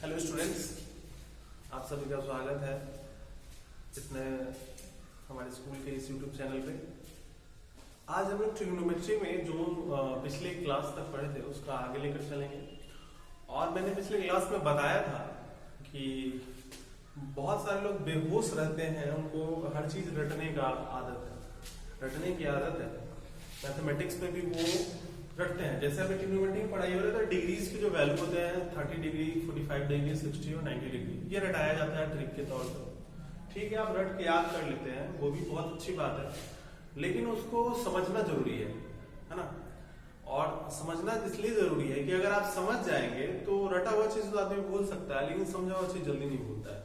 Hello students, आप सभी का स्वागत है इतने हमारे स्कूल के इस यूट्यूब चैनल पे। आज हम लोग ट्रिग्नोमेट्री में जो पिछले क्लास तक पढ़े थे उसका आगे लेकर चलेंगे। और मैंने पिछले क्लास में बताया था कि बहुत सारे लोग बेहोश रहते हैं, उनको हर चीज रटने की आदत है। मैथमेटिक्स में भी वो रखते हैं। जैसे अभी ट्रिग्नोमेट्री में पढ़ाई हो रहा है तो डिग्रीज के जो वैल्यू होते हैं 30 डिग्री, 45 डिग्री, 60 और 90 डिग्री, ये रटाया जाता है ट्रिक के तौर पर। ठीक है, आप रट के याद कर लेते हैं, वो भी बहुत अच्छी बात है, लेकिन उसको समझना जरूरी है ना। और समझना इसलिए जरूरी है कि अगर आप समझ जाएंगे तो रटा हुआ चीज तो आदमी भूल सकता है, लेकिन समझा हुआ चीज जल्दी नहीं भूलता है।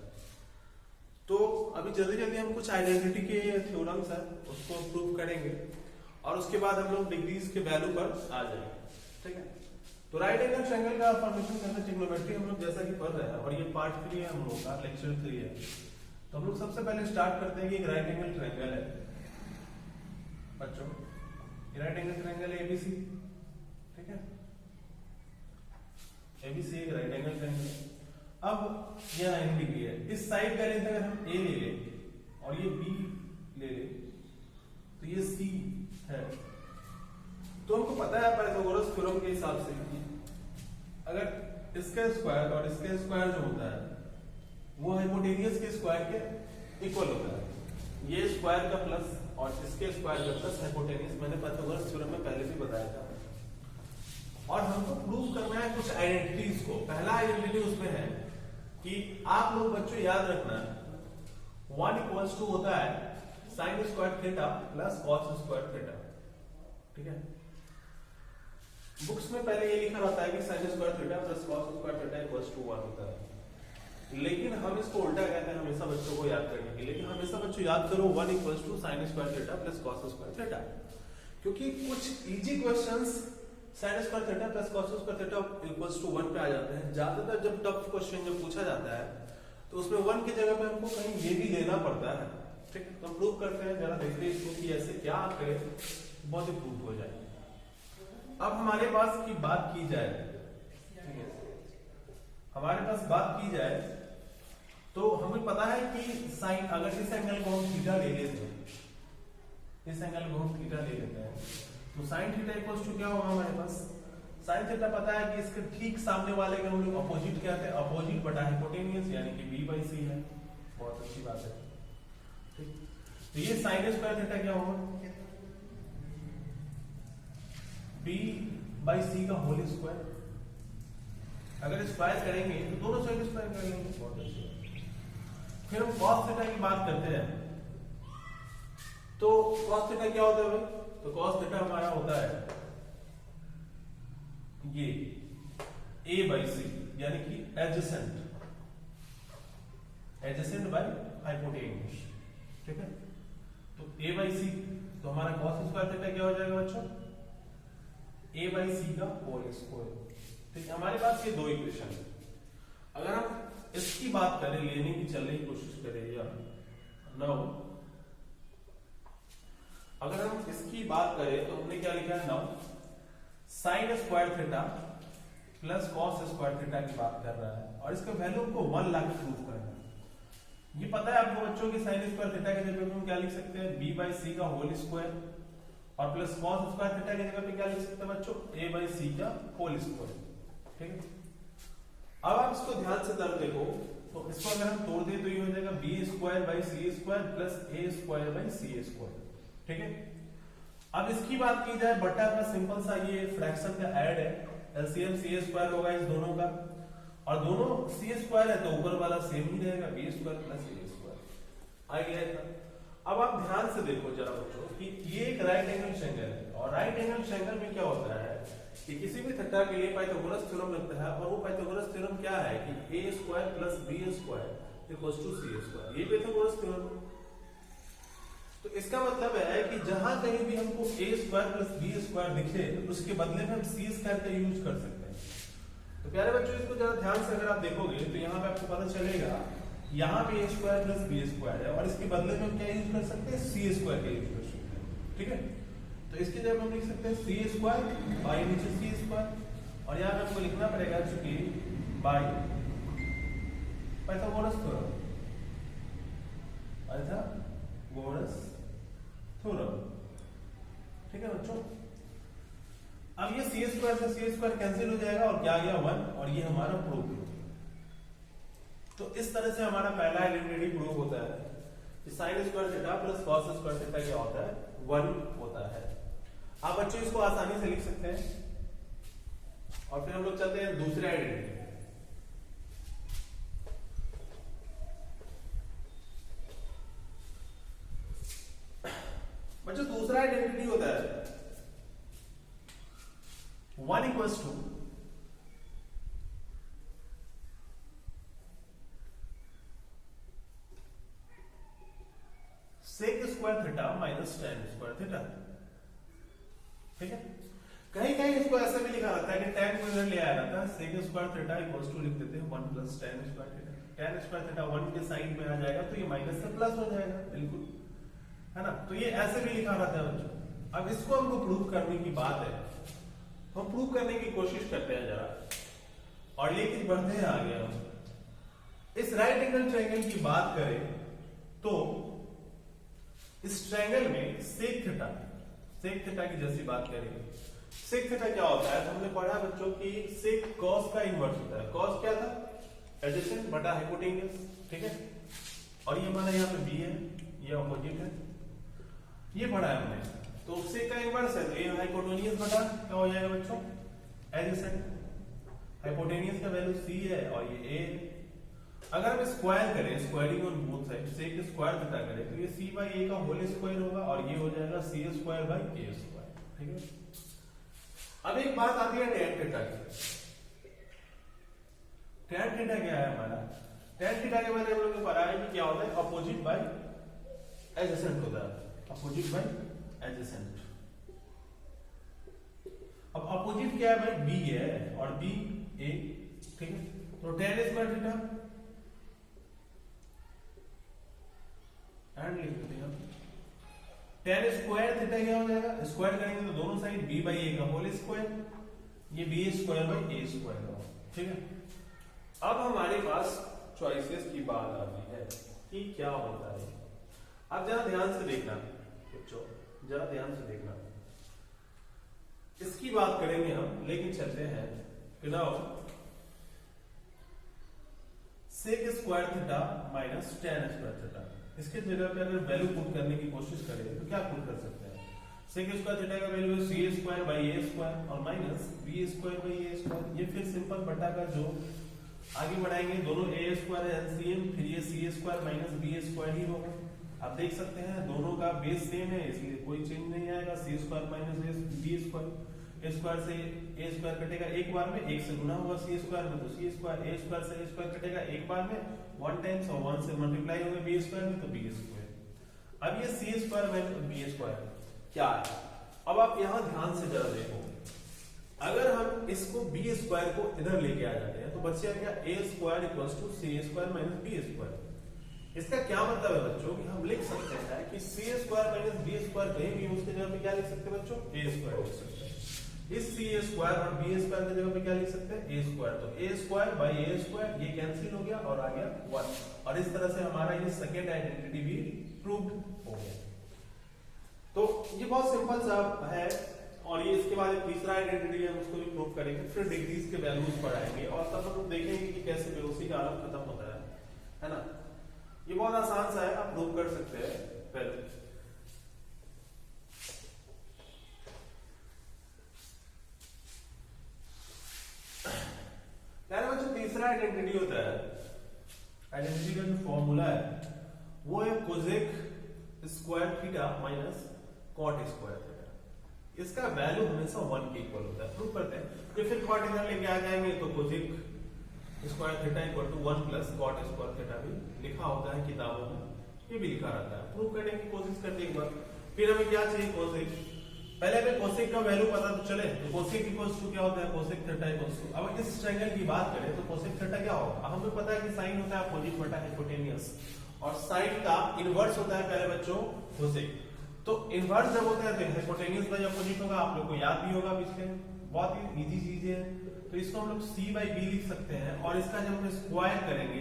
तो अभी जल्दी हम कुछ आइडेंटिटी के थ्योरम्स है उसको प्रूव करेंगे और उसके बाद हम लोग डिग्रीज के वैल्यू पर आ जाएंगे। ठीक है, तो राइट एंगल ट्रायंगल का फॉर्मेशन करना ट्रिग्नोमेट्री हम लोग जैसा कि पढ़ रहे हैं, और ये पार्ट 3 है हम लोग का, लेक्चर 3 है। तो हम लोग सबसे पहले स्टार्ट करते हैं कि एक राइट एंगल ट्रायंगल है बच्चों, राइट एंगल ट्रायंगल है एबीसी। ठीक है, एबीसी एक राइट एंगल ट्रायंगल है। अब यह 90 डिग्री है, इस साइड का लेंथ अगर हम ए ले लें और ये बी ले लें तो ये सी है। तो हमको पता है पाइथागोरस थ्योरम के हिसाब से अगर इसका स्क्वायर और इसका स्क्वायर जो होता है वो हाइपोटेनियस के स्क्वायर के इक्वल होता है। ये स्क्वायर का प्लस और इसके स्क्वायर का प्लस हाइपोटेनियस, मैंने पाइथागोरस थ्योरम में पहले भी बताया था। और हमको प्रूव करना है कुछ आइडेंटिटीज को। पहला आइडेंटिटी उसमें है कि आप लोग बच्चों याद रखना 1 इक्वल्स टू होता है sign square theta plus cos square theta. ठीक है, बुक्स में पहले ये लिखा रहता है कि sine square theta plus cos square theta equals to 1 होता है, लेकिन हम इसको उल्टा कहते हैं हमेशा बच्चों को याद करने के लिए। लेकिन हमेशा बच्चों याद करो 1 equals to sine square theta plus cos square theta, क्योंकि कुछ easy questions sine square theta plus cos square theta equals to 1 पे आ जाते हैं। ज्यादातर जब टफ क्वेश्चन जब पूछा जाता है तो उसमें 1 की जगह पे हमको कहीं ये भी देना पड़ता है। ठीक है, तो हम प्रूव करते हैं, जरा देखते हैं इसको कि ऐसे क्या करें बहुत ही प्रूव हो जाए। अब हमारे पास की बात की जाए, ठीक है, हमारे पास बात की जाए तो हमें पता है कि साइन, अगर इस एंगल को हम थीटा ले लेते हैं, इस एंगल को हम थीटा ले लेते हैं तो साइन थीटा इक्वल्स टू क्या होगा हमारे पास, साइन थीटा पता है कि इसके ठीक सामने वाले का हम लोग अपोजिट कहते हैं, अपोजिट बटा हाइपोटेनियस यानी कि b/c है। बहुत अच्छी बात है। ठीक, तो ये साइन स्क्वायर थीटा क्या होगा, b/c का होल स्क्वायर। अगर स्क्वायर करेंगे तो दोनों साइड स्क्वायर करेंगे। बहुत अच्छी। फिर हम cos थीटा की बात करते हैं तो cos थीटा क्या होता है भाई, तो cos थीटा हमारा होता है ये a/c यानी कि एडजेसेंट बाय हाइपोटेन्यूज। ठीक है, तो a/c तो हमारा cos स्क्वायर थीटा क्या हो जाएगा बच्चों, a/c का होल स्क्वायर। ठीक है, हमारे पास ये दो इक्वेशन है। अगर हम इसकी बात करें, लेने की चलने की कोशिश करें, या नाउ अगर हम इसकी बात करें तो हमने क्या लिखा है, now sine square theta plus cos square theta की बात कर रहा है और इसका वैल्यू को 1 ला के प्रूव करना है। ये पता है आपको बच्चों की साइन स्क्वायर थीटा की जगह पे हम क्या लिख सकते हैं, b/c का होल स्क्वायर, और प्लस कॉस स्क्वायर थीटा की जगह पे क्या लिख सकते हैं बच्चों, a/c का होल स्क्वायर। ठीक है, अब आप इसको ध्यान से तरह देखो तो इसको अगर हम तोड़ दें तो ये हो जाएगा b² c² प्लस a²/c²। ठीक है, अब इसकी बात की जाए बटा का सिंपल सा ये फ्रैक्शन का ऐड है, एलसीएम c² होगा इस दोनों का, और दोनों c² है तो ऊपर वाला सेम ही रहेगा, b² प्लस a²। आ गया था। अब आप ध्यान से देखो जरा बच्चों कि ये एक राइट एंगल ट्रायंगल है, और राइट एंगल ट्रायंगल में क्या होता है कि किसी भी थीटा के लिए पाइथागोरस थ्योरम लगता है, और वो पाइथागोरस थ्योरम क्या है कि a² plus b² equals to c²। ये पाइथागोरस थ्योरम। तो इसका मतलब है कि जहां कहीं भी हमको a² प्लस b² दिखे तो उसके बदले में हम c² का यूज कर सकते हैं। तो प्यारे बच्चों इसको जरा ध्यान से अगर आप देखोगे तो यहाँ पे आपको पता चलेगा यहाँ पे a² प्लस b² है, और इसके बदले में हम क्या यूज कर सकते हैं, c² का यूज कर सकते हैं। ठीक है, तो इसकी जगह हम लिख सकते हैं c² बाई नीचे c², और यहाँ पे आपको लिखना पड़ेगा चूंकि बाई पाइथागोरस थ्योरम। ठीक है बच्चों, अब ये सी स्क्वायर से सी स्क्वायर कैंसिल हो जाएगा और क्या आ गया 1, और ये हमारा प्रूफ। तो इस तरह से हमारा पहला आइडेंटिटी प्रूफ होता है कि sine square theta plus cos square theta क्या होता है 1 होता है। आप बच्चों इसको आसानी से लिख सकते हैं। और फिर हम लोग चलते हैं दूसरे आइडेंटिटी। बच्चों दूसरा आइडेंटिटी होता है 1 equals to sec square theta minus tan square theta. ठीक है, कहीं कहीं इसको ऐसे भी लिखा रहता है कि टेन को इधर ले आया रहता है, sec square theta equals to लिख देते हैं 1 plus tan square theta. Tan square theta 1 के साइड में आ जाएगा तो ये माइनस से प्लस हो जाएगा, बिल्कुल है ना। तो ये ऐसे भी लिखा रहता है बच्चों। अब इसको हमको प्रूव करने की बात है, हम प्रूव करने की कोशिश करते हैं जरा, और लेकिन बढ़ते हैं आगे। हम इस राइट एंगल ट्रायंगल की बात करें तो इस ट्रायंगल में सेक थीटा की जैसी बात करेंगे। सेक थीटा क्या होता है, तो हमने पढ़ा बच्चों कि सेक कॉस का इनवर्स होता है। कॉस क्या था, एडजेसेंट बटा हाइपोटेन्यूज। ठीक है, और ये हमारा यहाँ पे बी है, ये ऑपोजिट है, ये पढ़ा है हमने। तो सेक का इनवर्स है तो ये हाइपोटेन्यूज बटा क्या हो जाएगा बच्चों, एडजेसेंट। हाइपोटेन्यूज का वैल्यू सी है और ये ए। अगर हम स्क्वायर करें, squaring on both side, sec square theta करें तो ये सी बाई ए का होल स्क्वायर होगा और ये हो जाएगा सी स्क्वायर बाई ए स्क्वायर। ठीक है, अब एक बात आती है tan थीटा की। tan थीटा क्या है हमारा, tan थीटा के बारे में हम लोग को पढ़ा है कि क्या होता है, अपोजिट बाई एडजेसेंट होता है, अपोजिट बाई एडजेसेंट। अब अपोजिट क्या है भाई, बी है और बी ए। ठीक है, तो tan स्क्वायर थीटा एंड लिख देते हैं tan स्क्वायर थीटा क्या हो जाएगा, स्क्वायर करेंगे तो दोनों साइड b बाई ए का होल स्क्वायर, ये b square by a square होगा। ठीक है, अब हमारे पास चॉइसेस की बात आती है कि क्या होता है। अब जरा ध्यान से देखना बच्चों, जरा ध्यान से देखना, इसकी बात करेंगे हम, लेकिन चलते हैं कि now sec square theta minus tan square theta. इसके जगह पे अगर वैल्यू पुट करने की कोशिश करें तो क्या पुट कर सकते हैं, सेक स्क्वायर थीटा का वैल्यू है c square by a square और minus B square by a square. ये फिर सिंपल बटा का जो आगे बढ़ाएंगे, दोनों ए स्क्वायर है एलसीएम, फिर ये c square minus B square ही होगा। आप देख सकते हैं दोनों का बेस सेम है इसलिए कोई चेंज नहीं आएगा, सी स्क्वायर माइनस बी स्क्वायर। ए स्क्वायर से ए स्क्वायर कटेगा एक बार में, एक से गुना होगा सी स्क्वायर में, तो सी स्क्वायर ए स्क्वायर से ए स्क्वायर कटेगा एक बार में 1 टाइम्स और 1 से मल्टीप्लाई होगा बी स्क्वायर में, तो बी स्क्वायर। अब ये c square minus B square क्या है, अब आप यहां ध्यान से जरा देखो, अगर हम इसको बी स्क्वायर को इधर लेके आ जाते हैं तो बचेगा क्या, A square equals to C square minus B square. इसका क्या मतलब है बच्चों कि हम लिख सकते हैं कि C square minus B square कहीं भी उसके जगह पे क्या लिख सकते हैं बच्चों, ए स्क्वायर लिख सकते हैं। इस सी स्क्वायर और बी स्क्वायर की जगह पे क्या लिख सकते हैं, ए स्क्वायर। तो a square by a square ये कैंसिल हो गया और आ गया 1, और इस तरह से हमारा ये सेकेंड आइडेंटिटी भी प्रूव्ड हो गया। तो ये बहुत सिंपल सा है, और ये इसके बाद तीसरा आइडेंटिटी है उसको भी प्रूव करेंगे, फिर डिग्रीज के वैल्यूज पढ़ाएंगे और तब हम देखेंगे कि कैसे बेहोशी का आलम खत्म होता है ना। ये बहुत आसान सा है, आप प्रूव कर सकते हैं पहले। बच्चों तीसरा आइडेंटिटी होता है, आइडेंटिटी का जो फॉर्मूला है वो है cosec square theta minus cot square theta. इसका वैल्यू हमेशा 1 के इक्वल होता है। प्रूव करते हैं कि फिर कॉट इधर लेके आ जाएंगे तो cosec square theta equal to 1 plus cot square theta भी लिखा होता है किताबों में, ये भी लिखा रहता है। प्रूव करने की कोशिश करते एक बार, फिर हमें क्या चाहिए, कोसेक। पहले हमें कोसेक का वैल्यू पता तो चले, तो कोसेक इक्वल्स टू क्या होता है, कोसेक थीटा इक्वल्स टू। अब इस ट्रायंगल की बात करें तो कोसेक थीटा क्या होगा, हमें पता है कि साइन होता है अपोजिट बटा हाइपोटेन्यूज, और साइन का इनवर्स होता है पहले बच्चों कोसेक। तो इनवर्स जब होता है तो हाइपोटेन्यूज बाई अपोजिट होगा, आप लोग को याद भी होगा पिछले, बहुत ही इजी चीज है। तो इसको हम लोग c बाई बी लिख सकते हैं, और इसका जब हम स्क्वायर करेंगे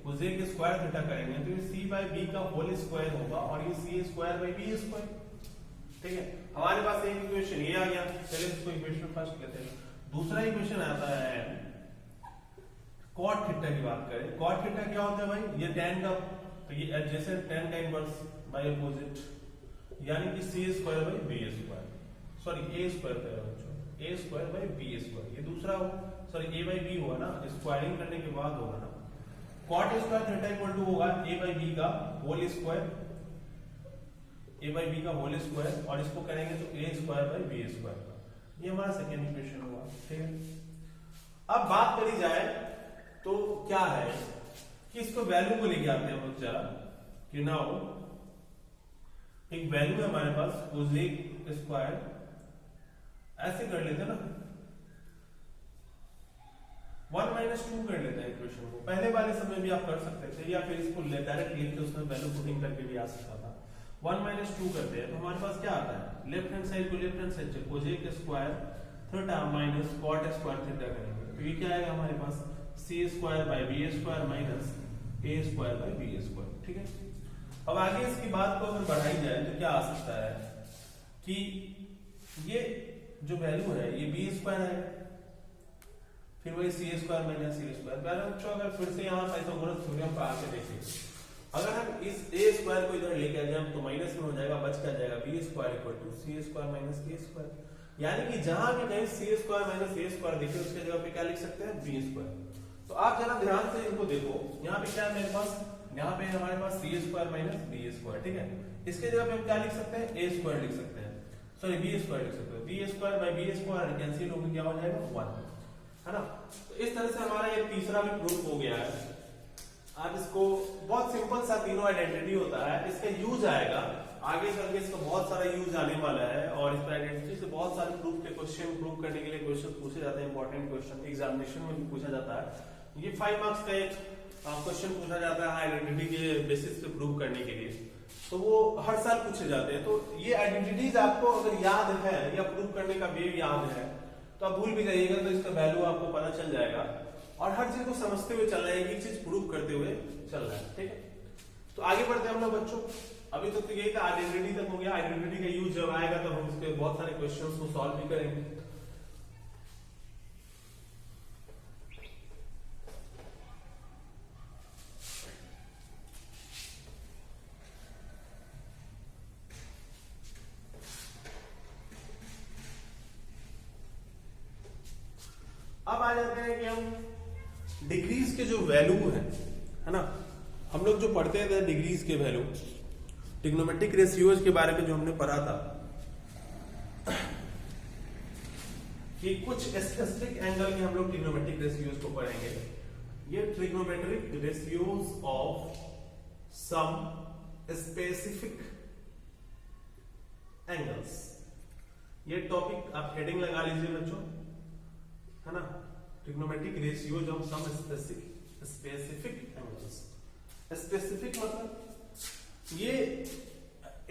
कोसेक स्क्वायर थीटा करेंगे तो ये सी बाय बी का होल स्क्वायर होगा और ये c square by B square. ठीक है, हमारे पास एक इक्वेशन ये आ गया। चलिए इसको इक्वेशन फर्स्ट लेते हैं। दूसरा इक्वेशन आता है कॉट थीटा की बात करें। कॉट थीटा क्या होता है भाई, ये tan का, तो ये एडजेसेंट tan का इनवर्स बाय अपोजिट, यानी कि C square by B square, sorry A square कह रहा हूं, A square by B square. ये दूसरा सॉरी ए बाय बी होगा ना, स्क्वायरिंग करने के बाद होगा ना। Cot square theta equal to होगा ए बाय बी का whole square, a by b का होल स्क्वायर, और इसको करेंगे तो a square by B square का। ये हमारा सेकेंड इक्वेशन हुआ। ठीक है, अब बात करी जाए तो क्या है कि इसको वैल्यू को लेके आते हैं हम लोग जरा, कि नाउ एक वैल्यू है हमारे पास कोसेक स्क्वायर, ऐसे कर लेते हैं ना, 1 - 2 कर लेते हैं इक्वेशन को। पहले वाले समय भी आप कर सकते थे, या फिर इसको डायरेक्ट लिख के उसमें वैल्यू पुटिंग करके भी आ सकता था। 1 - 2 करते हैं तो हमारे पास क्या आता है, लेफ्ट हैंड साइड को लेफ्ट हैंड साइड से cosec square theta minus cot square theta करेंगे तो ये क्या आएगा हमारे पास, C square by B square minus A square by B square. ठीक है, अब आगे इसकी बात को अगर बढ़ाई जाए तो क्या आ सकता है कि ये जो वैल्यू है ये बी स्क्वायर है, फिर वही सी स्क्वायर माइनस सी स्क्वायर। बच्चों अगर फिर से यहाँ पाइथागोरस थ्योरम पर आके देखें, अगर हम इस ए स्क्वायर को इधर लेके आए हम तो माइनस में हो जाएगा, बच क्या जाएगा, b square equal to C square minus A square. यानी कि जहां भी कहीं सी स्क्वायर माइनस ए स्क्वायर देखे उसके जगह पे क्या लिख सकते हैं, बी स्क्वायर। तो आप जरा ध्यान से इनको देखो, यहाँ पे क्या है मेरे पास, यहाँ पे हमारे पास C square minus B square. ठीक है, इसके जगह पे हम क्या लिख सकते हैं, ए स्क्वायर लिख सकते हैं, सॉरी बी स्क्वायर लिख सकते हैं। B square by B square cancel होकर क्या हो जाएगा, 1, है ना। तो इस तरह से हमारा ये तीसरा भी प्रूफ हो गया है। आप इसको बहुत सिंपल सा तीनों आइडेंटिटी होता है, इसका यूज आएगा आगे चल के, इसका बहुत सारा यूज आने वाला है और इस आइडेंटिटी से बहुत सारे प्रूफ के क्वेश्चन प्रूफ करने के लिए क्वेश्चन पूछे जाते हैं, इंपॉर्टेंट क्वेश्चन एग्जामिनेशन में भी पूछा जाता है। ये 5 मार्क्स का एक क्वेश्चन पूछा जाता है आइडेंटिटी के बेसिस पे प्रूव करने के लिए, तो वो हर साल पूछे जाते हैं। तो ये आइडेंटिटीज आपको अगर याद है या प्रूव करने का वे याद है तो आप भूल भी जाइएगा तो इसका वैल्यू आपको पता चल जाएगा, और हर चीज को समझते हुए चलना है, एक एक चीज प्रूव करते हुए चलना है। ठीक है, तो आगे बढ़ते हैं हम लोग बच्चों। अभी तक तो यही था, आइडेंटिटी तक हो गया। आइडेंटिटी का यूज जब आएगा तो हम इसके बहुत सारे क्वेश्चंस को सॉल्व भी करेंगे। अब आ जाते हैं कि हम डिग्रीज के जो वैल्यू है ना, हम लोग जो पढ़ते थे डिग्रीज के वैल्यू, ट्रिग्नोमेट्रिक रेशियोज के बारे में जो हमने पढ़ा था कि कुछ स्पेसिफिक एंगल के हम लोग ट्रिग्नोमेट्रिक रेशियोज को पढ़ेंगे। ये trigonometric ratios of some specific angles, ये टॉपिक आप हेडिंग लगा लीजिए बच्चों, है ना। Trigonometric ratios of some specific angles. Specific मतलब ये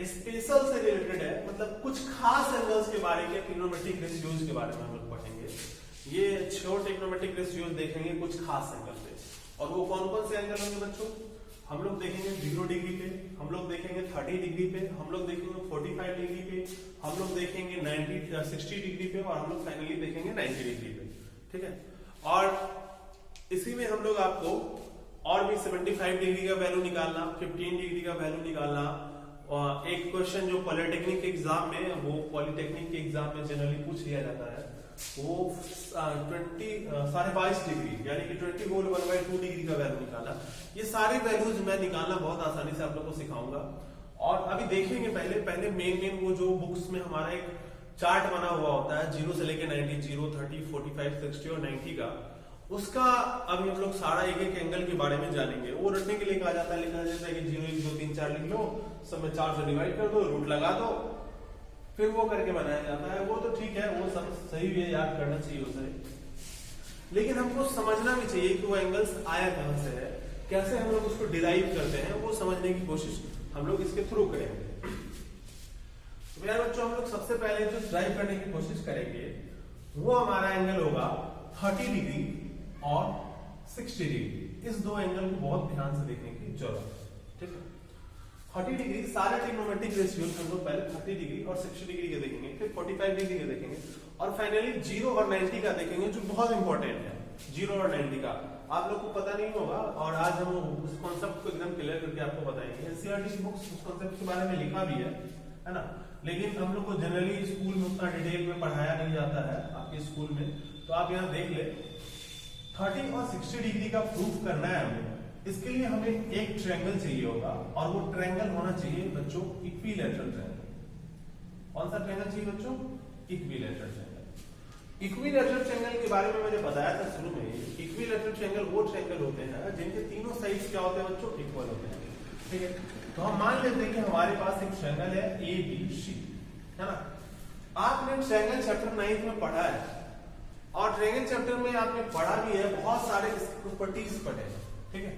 स्पेशल से रिलेटेड है, मतलब कुछ खास एंगल्स के बारे में, ट्रिग्नोमेट्रिक रेशियोज के बारे में हम लोग पढ़ेंगे। ये 6 ट्रिग्नोमेट्रिक रेशियोज देखेंगे कुछ खास एंगल पे, और वो कौन कौन से एंगल होंगे बच्चों, हम लोग देखेंगे 0 डिग्री पे, हम लोग देखेंगे 30 डिग्री पे, हम लोग देखेंगे 45 डिग्री पे, हम लोग देखेंगे 60 डिग्री पे, और हम लोग फाइनली देखेंगे 90 डिग्री पे। ठीक है, और इसी में हम लोग आपको और भी 75 डिग्री का वैल्यू निकालना, 15 डिग्री का वैल्यू निकालना, और एक क्वेश्चन जो पॉलिटेक्निक के एग्जाम में, वो पॉलिटेक्निक के एग्जाम में जनरली पूछ लिया जाता है, वो 22.5 डिग्री यानी कि 20 होल 1/2 डिग्री का वैल्यू निकाला। ये सारे वैल्यूज मैं निकालना बहुत आसानी से आप लोग को सिखाऊंगा। और अभी देखेंगे पहले मेन वो जो बुक्स में हमारा एक चार्ट बना हुआ होता है 0 से लेके 90, 0, 30, 45, 60 और 90 का, उसका अभी हम लोग सारा एक एक एंगल के बारे में जानेंगे। वो रटने के लिए कहा जाता है, लिखा जाता है कि 0, 1, 2, 3, 4 लिख लो, सब में 4 से डिवाइड कर दो, रूट लगा दो, फिर वो करके बनाया जाता है। वो तो ठीक है, वो सब सही भी है, याद करना चाहिए उसे, लेकिन हमको समझना भी चाहिए कि वो एंगल्स आया कहां से है, कैसे हम लोग उसको डिराइव करते हैं, वो समझने की कोशिश हम लोग इसके थ्रू करेंगे। तो यार बच्चों, हम लोग सबसे पहले जो ड्राइव करने की कोशिश करेंगे वो हमारा एंगल होगा 30 डिग्री और 60 डिग्री। इस दो एंगल को बहुत ध्यान से देखने की जरूरत है, ठीक है। 30 डिग्री सारे ट्रिग्नोमेट्रिक रेशियोज हम लोग पहले 30 डिग्री और 60 डिग्री के देखेंगे, फिर 45 डिग्री के देखेंगे और फाइनली 0 और 90 का देखेंगे, जो बहुत इंपॉर्टेंट है। 0 और 90 का आप लोग को पता नहीं होगा और आज हम उस कॉन्सेप्ट को एकदम क्लियर करके आपको बताएंगे। एनसीईआरटी की बुक्स उस कॉन्सेप्ट के बारे में लिखा भी है ना, लेकिन हम लोग को जनरली स्कूल में उतना डिटेल में पढ़ाया नहीं जाता है आपके स्कूल में, तो आप यहाँ देख ले। 30 और 60 डिग्री का प्रूफ करना है हमें, इसके लिए हमें एक ट्रायंगल चाहिए होगा और वो ट्रायंगल होना चाहिए बच्चों इक्विलैटरल ट्रायंगल। कौन सा ट्रायंगल चाहिए बच्चों? Equilateral triangle. इक्विलैटरल ट्रायंगल के बारे में मैंने बताया था शुरू में ही। इक्विलैटरल ट्रायंगल वो ट्रायंगल होते हैं जिनके तीनों साइड्स क्या होते हैं बच्चों? इक्वल होते हैं, ठीक है। तो हम मान लेते हैं कि हमारे पास एक ट्रायंगल है ABC, है ना। आपने ट्रायंगल चैप्टर 9 में पढ़ा है और ट्रायंगल चैप्टर में आपने पढ़ा भी है, बहुत सारे प्रॉपर्टीज पढ़े हैं, ठीक है।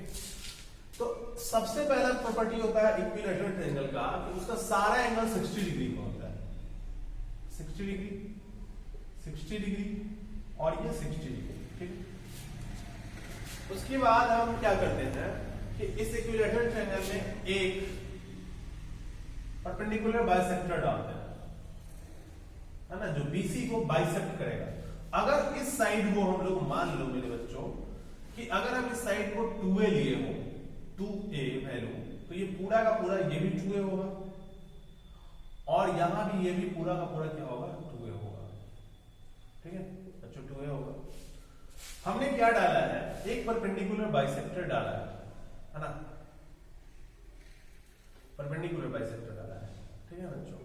तो सबसे पहला प्रॉपर्टी होता है इक्विलैटरल ट्रायंगल का कि उसका सारा एंगल 60 डिग्री का होता है। 60 डिग्री, 60 डिग्री और ये 60 डिग्री, ठीक है। उसके बाद हम क्या करते हैं कि इस इक्विलैटरल ट्रायंगल में एक परपेंडिकुलर बाइसेक्टर डालते हैं, है ना, जो BC को बाइसेक्ट करेगा। अगर इस साइड को हम लोग मान लो मेरे बच्चों कि अगर हम इस साइड को 2A लिए हो, 2A वैल्यू, तो ये पूरा का पूरा ये भी 2A होगा और यहां भी ये भी पूरा का पूरा क्या होगा? 2A होगा, ठीक है बच्चों, 2A होगा। हमने क्या डाला है? एक परपेंडिकुलर बाइसेक्टर डाला है ना, परपेंडिकुलर बाइसेक्टर डाला है, ठीक है बच्चों।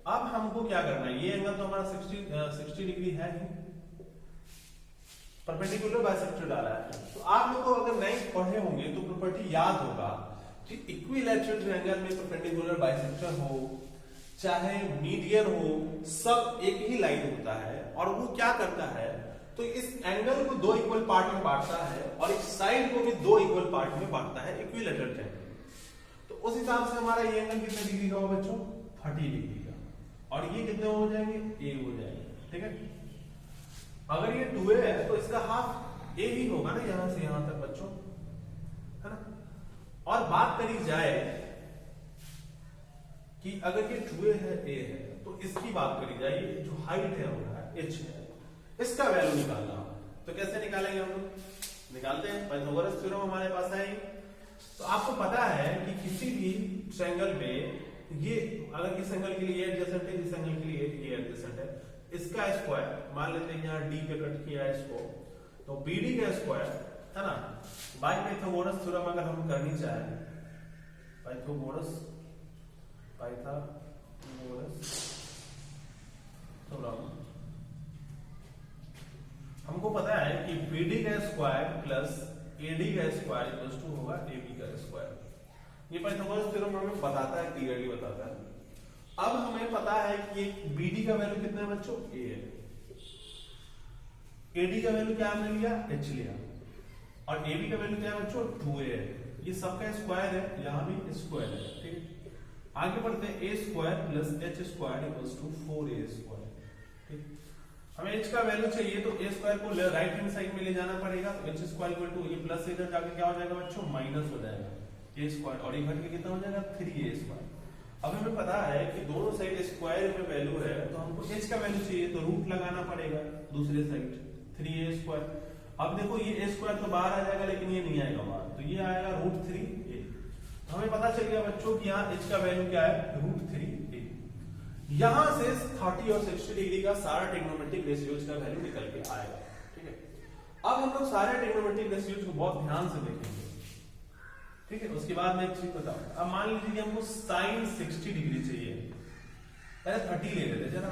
अब हमको क्या करना है? ये एंगल तो हमारा 60 डिग्री है ही, परपेंडिकुलर बाइसेक्टर डाला है। तो आप लोग को अगर नहीं पढ़े होंगे तो प्रॉपर्टी याद होगा कि इक्विलैटरल ट्रायंगल में परपेंडिकुलर बाइसेक्टर हो चाहे मीडियन हो, सब एक ही लाइन होता है और वो क्या करता है? तो इस एंगल को दो इक्वल पार्ट में बांटता है और इस साइड को भी दो इक्वल पार्ट में बांटता है, इक्विलैटरल ट्रायंगल। तो उस हिसाब से हमारा ये एंगल कितने डिग्री का होगा बच्चों? 30 डिग्री का। और ये कितने हो जाएंगे? A हो जाएंगे, ठीक है। अगर ये 2A है तो इसका हाफ A ही होगा ना, यहां से यहां तक बच्चों, है ना। और बात करी जाए कि अगर ये 2A है, A है, तो इसकी बात करी जाए, ये जो हाइट है हमारा h है, इसका वैल्यू निकालना हो तो कैसे निकालेंगे हम लोग? निकालते हैं, पाइथागोरस थ्योरम हमारे पास है। तो आपको पता है कि किसी भी ट्रायंगल में ये अगर इस एंगल के लिए एडजेसेंट है, इस एंगल के लिए ये एडजेसेंट है, इसका स्क्वायर मान लेते हैं यहाँ D पे कट किया है इसको, तो BD का स्क्वायर, है ना, बाय पाइथागोरस थ्योरम अगर हम करनी चाहें, पाइथागोरस थ्योरम, हमको पता है कि BD का स्क्वायर प्लस AD का स्क्वायर इक्वल्स टू होगा AB का स्क्वायर। ये पाइथागोरस थ्योरम हमें बताता है, क्लियरली बताता है। अब हमें पता है कि BD का वैल्यू कितना है बच्चों? A है। AD का वैल्यू क्या हमने लिया? H लिया। और AB का वैल्यू क्या है बच्चों? 2A है। ये सबका स्क्वायर है, यहां भी स्क्वायर है, ठीक है। आगे बढ़ते हैं, A square plus H square equals to 4A square, ठीक। हमें h का वैल्यू चाहिए तो a स्क्वायर को राइट हैंड साइड में ले जाना पड़ेगा, तो h स्क्वायर इक्वल टू ये प्लस से इधर जाके क्या हो जाएगा बच्चों? माइनस हो जाएगा a स्क्वायर, और ये घट के कितना हो जाएगा? 3a square. अब हमें पता है कि दोनों साइड स्क्वायर में वैल्यू है, तो हमको h का वैल्यू चाहिए तो रूट लगाना पड़ेगा दूसरे साइड, 3a स्क्वायर। अब देखो ये a स्क्वायर तो बाहर आ जाएगा लेकिन ये नहीं आएगा बाहर, तो ये आएगा √3a। तो हमें पता चल गया बच्चों कि यहाँ h का वैल्यू क्या है? √3a। यहां से 30 और 60 डिग्री का सारा ट्रिग्नोमेट्रिक रेशियोज का वैल्यू निकल के आएगा, ठीक है। अब हम लोग सारे ट्रिग्नोमेट्रिक रेशियोज को बहुत ध्यान से देखेंगे, ठीक है। उसके बाद मैं एक चीज बताऊं, अब मान लीजिए कि हमको sin 60 डिग्री चाहिए, पहले 30 ले लेते जरा।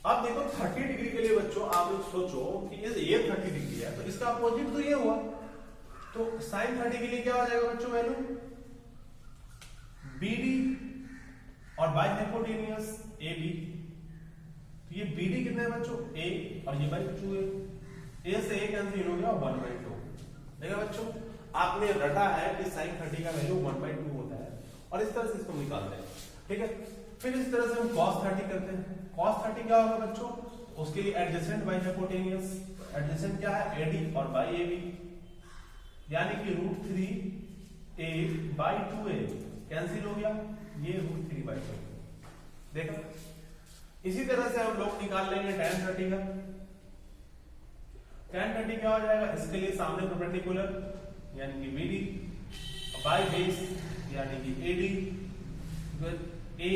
अब देखो 30 डिग्री के लिए बच्चों आप लोग सोचो कि ये 30 डिग्री है तो इसका अपोजिट तो ये हुआ, तो sin 30 के लिए क्या हो जाएगा बच्चों वैल्यू? BD और बाय हाइपोटेन्यूस AB, तो ये BD कितना है बच्चों? A, और ये बाय 2A, A से A कैंसिल हो गया 1/2। देखा बच्चों, आपने रटा है कि sin 30 का वैल्यू 1/2 होता है और इस तरह से इसको निकालते हैं, ठीक है। फिर इस तरह से हम cos 30 करते हैं। cos 30 क्या होगा बच्चों? उसके लिए एडजेसेंट बाई हाइपोटेनियस, एडजेसेंट क्या है एडी और बाई ए बी, यानी कि √3a बाई 2a कैंसिल हो गया, ये √3/2 देखा। इसी तरह से हम लोग निकाल लेंगे tan 30 का। tan 30 क्या हो जाएगा, इसके लिए सामने परपेंडिकुलर यानी कि BD बाई बेस यानी कि AD a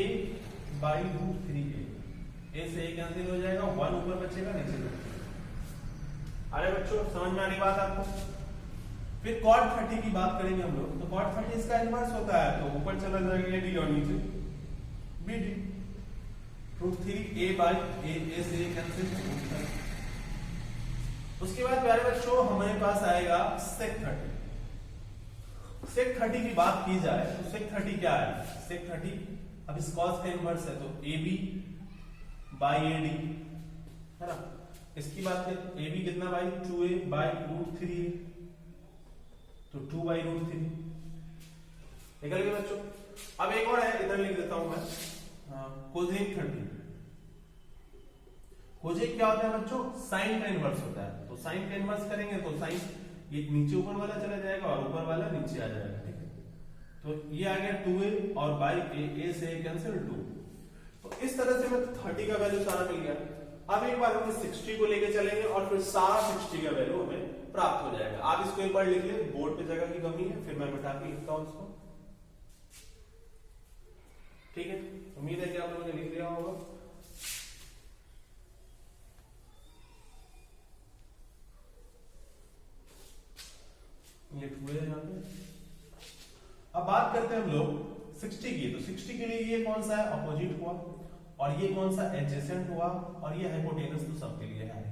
by √3a, a से a कैंसिल हो जाएगा, 1 ऊपर बचेगा नीचे बचेगा। अरे बच्चों समझ में आने बात आपको। फिर cot 30 की बात करेंगे हम लोग, तो cot 30 इसका इनवर्स होता है, तो ऊपर चला जाएगा AD और नीचे BD, √3a बाई a से a कैंसिल। उसके बाद प्यारे बच्चों हमारे पास आएगा sec 30। sec 30 की बात की जाए तो sec 30 क्या है, sec 30 अब इस cos का इनवर्स है तो AB बाई AD है ना। इसकी बात करें AB कितना बाई 2a बाई √3a, तो 2 बाई √3 निकल गया बच्चों। अब एक और है, इधर लिख देता हूं मैं, कोसेक 30। कोसेक क्या होता है बच्चों, साइन का इनवर्स होता है, तो साइन का इनवर्स करेंगे तो साइन ये नीचे ऊपर वाला चला जाएगा और ऊपर वाला नीचे आ जाएगा, ठीक है। तो ये आ गया 2a और बाई a से कैंसिल 2। तो इस तरह से हमें 30 का वैल्यू सारा मिल गया। अब एक बार हम 60 को लेके चलेंगे और फिर सारा 60 का वैल्यू हमें प्राप्त हो जाएगा। आप इसको एक बार लिख ले, बोर्ड पे जगह की कमी है, फिर मैं मिटा के लिखता हूं इसको, ठीक है। उम्मीद है कि आप लोगों ने लिख लिया होगा। ये 2 है यहाँ पे। अब बात करते हैं हम लोग 60 की, तो 60 के लिए ये कौन सा है, अपोजिट हुआ, और ये कौन सा एडजेसेंट हुआ, और ये हाइपोटेनस तो सबके लिए है।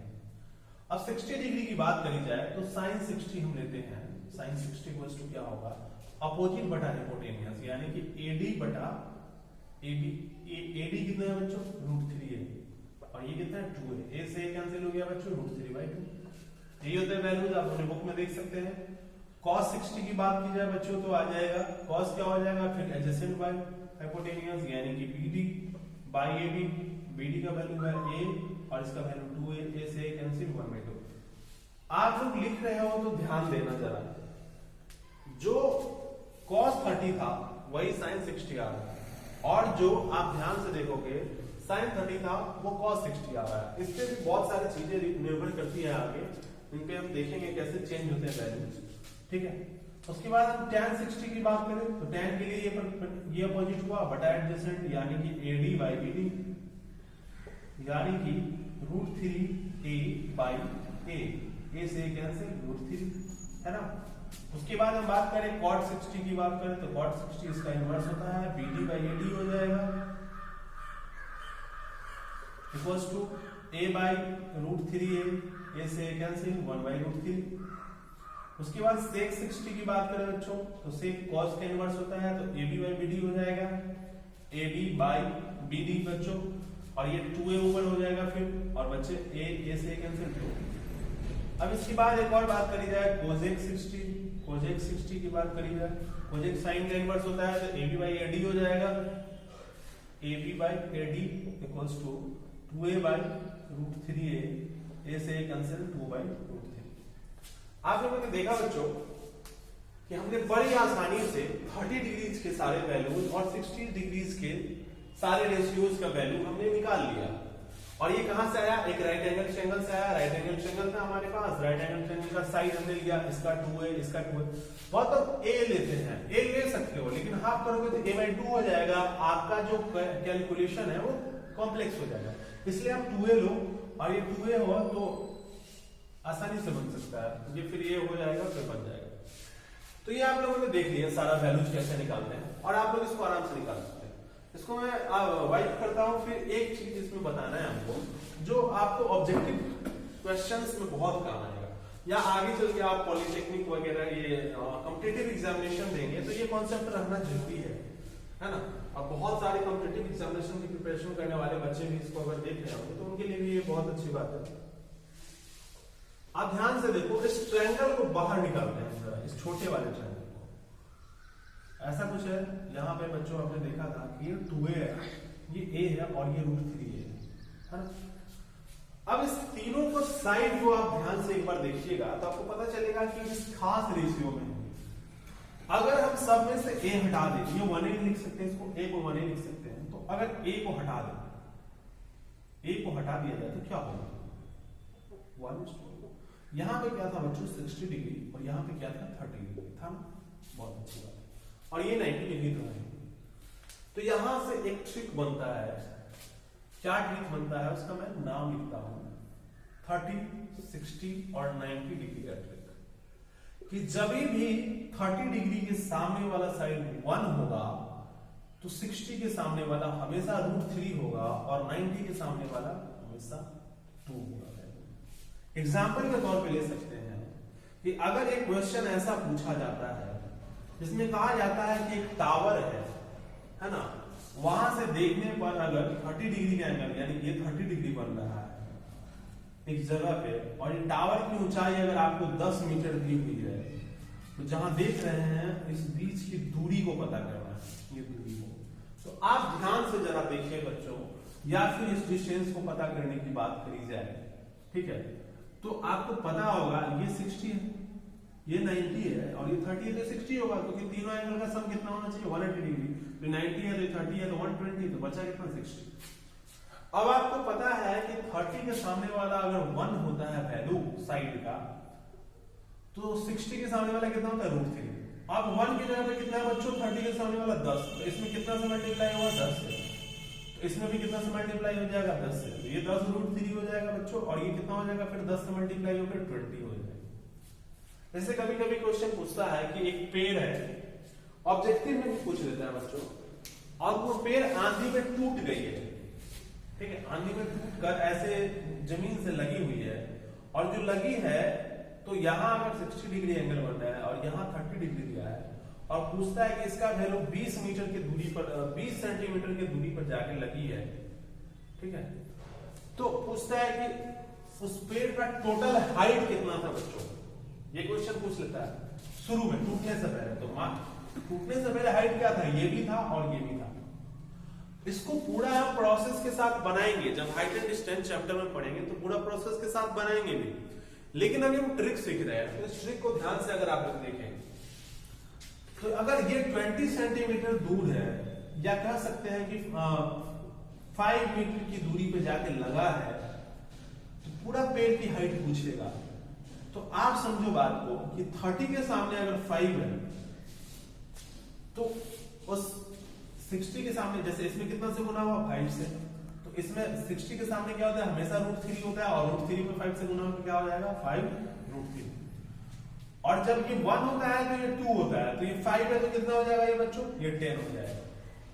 अब 60 डिग्री की बात करी जाए तो sin 60 हम लेते हैं, sin 60 इक्वल्स टू क्या होगा, अपोजिट बटा हाइपोटेनियस, यानी कि AD बटा AB। AD कितना है बच्चों, √3 है, और ये कितना है 2 है, a से a कैंसिल हो गया बच्चों, √3/2। यही होते हैं वैल्यूज, आप अपने बुक में देख सकते हैं। cos 60 की बात की जाए बच्चों तो आ जाएगा cos क्या हो जाएगा, फिर एडजेसेंट बाय हाइपोटेनियस यानी कि BD बाई AB, BD का वैल्यू है a और इसका वैल्यू 2a, a से a कैंसिल 1/2। आप लोग लिख रहे हो तो ध्यान देना जरा, जो cos 30 था वही sin 60 आ रहा है, और जो आप ध्यान से देखोगे sin 30 था वो cos 60 आ रहा है। इससे भी बहुत सारी चीजें निर्भर करती है आगे, इन पे हम देखेंगे कैसे चेंज होते हैं वैल्यूज, ठीक है। उसके बाद हम tan 60 की बात करें तो tan के लिए ये अपोजिट हुआ बटा एडजेसेंट यानी कि AD बाई BD, यानी कि √3a बाई a से कैंसिल √3 है ना। उसके बाद हम बात करें cot 60 की बात करें तो cot 60 इसका इनवर्स होता है, BD बाई AD हो जाएगा equals to a by √3a, a से कैंसिल 1/√3। उसके बाद sec 60 की बात करें बच्चों तो sec cos का इनवर्स होता है, तो AB बाई BD हो जाएगा, AB बाई BD बच्चों, और ये 2a ऊपर हो जाएगा फिर, और बच्चे a से कैंसिल 2। अब इसके बाद एक और बात करी जाए cosec 60, cosec 60 की बात करी जाए, cosec साइन का इनवर्स होता है तो AB बाई AD हो जाएगा, AB by AD equals to 2a by √3a, a से कैंसिल 2/√3। आप लोगों ने देखा बच्चों कि हमने बड़ी आसानी से 30 डिग्रीज के सारे वैल्यूज और 60 डिग्रीज के सारे रेशियोज का वैल्यू हमने निकाल लिया। और ये कहां से आया, एक राइट एंगल ट्रायंगल से आया। राइट एंगल ट्रायंगल था हमारे पास, राइट एंगल ट्रायंगल का साइड हमने लिया, इसका 2 है, इसका 2 है। बहुत लोग a लेते हैं, a ले सकते हो, लेकिन हाफ करोगे तो a/2 हो जाएगा, आपका जो कैलकुलेशन है वो कॉम्प्लेक्स हो जाएगा। इसलिए आप 2a लो, और ये 2a हो तो आसानी से बन सकता है, ये फिर ये हो जाएगा फिर बन जाएगा। तो ये आप लोगों ने देख लिया सारा वैल्यूज कैसे निकालते हैं, और आप लोग इसको आराम से निकाल सकते हैं। इसको मैं वाइप करता हूं। फिर एक चीज इसमें बताना है हमको, जो आपको ऑब्जेक्टिव क्वेश्चंस में बहुत काम आएगा, या आगे चल के आप पॉलिटेक्निक वगैरह ये कॉम्पिटिटिव एग्जामिनेशन देंगे तो ये कॉन्सेप्ट रखना जरूरी है ना। अब बहुत सारे कॉम्पिटिटिव एग्जामिनेशन की प्रिपरेशन करने वाले बच्चे भी इसको अगर देख रहे होंगे तो उनके लिए भी ये बहुत अच्छी बात है। आप ध्यान से देखो, इस ट्रायंगल को बाहर निकालते हैं जरा, इस छोटे वाले ट्रायंगल को। ऐसा कुछ है यहाँ पे बच्चों, आपने देखा था कि ये 2a है, ये a है और ये √3 है ना। अब इस तीनों को साइड को आप ध्यान से एक बार देखिएगा तो आपको पता चलेगा कि इस खास रेशियो में अगर हम सब में से a हटा दें, ये 1a लिख सकते हैं, इसको a को 1a लिख सकते हैं, तो अगर a को हटा दें, a को हटा दिया जाए तो क्या होगा 1:2। यहां पे क्या था बच्चों 60 डिग्री और यहां पे क्या था 30 डिग्री था ना, बहुत अच्छी बात है। और ये 90 डिग्री तो है। तो यहां से एक ट्रिक बनता है, क्या ट्रिक बनता है उसका मैं नाम लिखता हूं, 30, 60 और 90 डिग्री का ट्रिक, कि जब भी 30 डिग्री के सामने वाला साइड 1 होगा तो 60 के सामने वाला हमेशा √3 होगा और 90 के सामने वाला हमेशा 2 होगा। एग्जाम्पल के तौर पे ले सकते हैं कि अगर एक क्वेश्चन ऐसा पूछा जाता है जिसमें कहा जाता है कि एक टावर है ना, वहां से देखने पर अगर 30 डिग्री का एंगल, यानी ये 30 डिग्री बन रहा है एक जगह पे, और ये टावर की ऊंचाई अगर आपको 10 मीटर दी हुई है, तो जहां देख रहे हैं इस बीच की दूरी को पता करना है, ये दूरी को। तो आप ध्यान से जरा देखिए बच्चों, या फिर इस डिस्टेंस को पता करने की बात करी जाए, ठीक है, तो आपको पता होगा ये 60 है, ये 90 है और ये 30 है, तो 60 होगा, क्योंकि तीनों एंगल का सम कितना होना चाहिए 180 डिग्री। तो 90 है तो 30 है तो 120, तो बचा कितना 60। अब आपको पता है कि 30 के सामने वाला अगर 1 होता है वैल्यू साइड का, तो 60 के सामने वाला कितना होता है √3। अब 1 की जगह पे कितना है बच्चों 30 के सामने वाला 10, तो इसमें कितना से मल्टीप्लाई होगा 10 से, तो इसमें भी कितना से मल्टीप्लाई हो जाएगा 10 से, तो ये 10 √3 हो जाएगा बच्चों, और ये कितना हो जाएगा फिर 10 से मल्टीप्लाई होकर 20 हो जाएगा। जैसे कभी कभी क्वेश्चन पूछता है कि एक पेड़ है, ऑब्जेक्टिव में भी पूछ लेता है बच्चों, और वो पेड़ आंधी में टूट गई है, ठीक है, आंधी में टूट कर ऐसे जमीन से लगी हुई है, और जो लगी है तो यहाँ अगर 60 डिग्री एंगल बन रहा है और यहाँ 30 डिग्री दिया है, और पूछता है कि इसका वैल्यू 20 मीटर की दूरी पर 20 सेंटीमीटर की दूरी पर जाके लगी है, ठीक है, तो पूछता है कि उस पेड़ का टोटल हाइट कितना था बच्चों, ये क्वेश्चन पूछ लेता है शुरू में टूटने से पहले। तो टूटने से पहले हाइट क्या था, ये भी था और ये भी था। इसको पूरा हम प्रोसेस के साथ बनाएंगे, जब हाइट एंड डिस्टेंस चैप्टर में पढ़ेंगे तो पूरा प्रोसेस के साथ बनाएंगे भी, लेकिन अभी हम ट्रिक सीख रहे हैं, तो इस ट्रिक को ध्यान से अगर आप लोग देखें तो अगर ये 20 सेंटीमीटर दूर है, या कह सकते हैं कि 5 मीटर की दूरी पे जाके लगा है, तो पूरा पेड़ की हाइट पूछेगा। तो आप समझो बात को कि 30 के सामने अगर 5 है, तो उस 60 के सामने, जैसे इसमें कितना से गुना हुआ 5 से, तो इसमें 60 के सामने क्या होता है हमेशा √3 होता है, और √3 में 5 से गुना होकर क्या हो जाएगा 5√3। और जब ये 1 होता है तो ये 2 होता है, तो ये 5 है तो कितना हो जाएगा ये बच्चों, ये 10 हो जाएगा।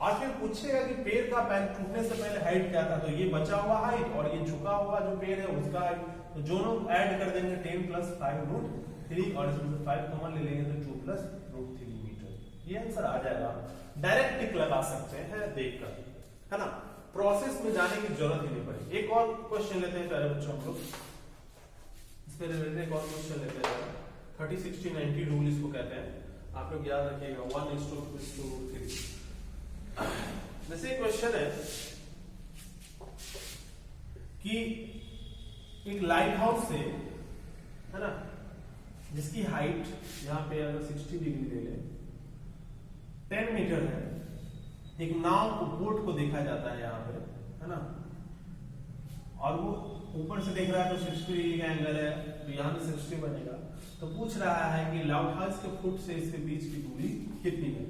और फिर पूछेगा कि पेड़ का पैर टूटने से पहले हाइट क्या था, तो ये बचा हुआ हाइट और ये झुका हुआ जो पेड़ है उसका हाइट, तो दोनों ऐड कर देंगे 10 + 5√3, और इसमें से 5 कॉमन ले लेंगे तो 2 + √3 मीटर, ये आंसर आ जाएगा। डायरेक्ट टिक लगा सकते हैं देखकर, है ना, प्रोसेस में जाने की जरूरत ही नहीं पड़ेगी। एक और क्वेश्चन लेते हैं प्यारे बच्चों, हम लोग इस पे रिलेटेड एक और क्वेश्चन लेते हैं, 30, 60, 90 रूल इसको कहते हैं, आप लोग याद रखिएगा 1:3। जैसे क्वेश्चन है कि एक लाइट हाउस से, है ना, जिसकी हाइट यहाँ पे अगर 60 डिग्री ले ले 10 मीटर है, एक नाव को बोट को देखा जाता है यहाँ पे, है ना, और वो ऊपर से देख रहा है तो 60 डिग्री का एंगल है, तो यहाँ पे 60 बनेगा। तो पूछ रहा है कि लाइट हाउस के फुट से इसके बीच की दूरी कितनी है।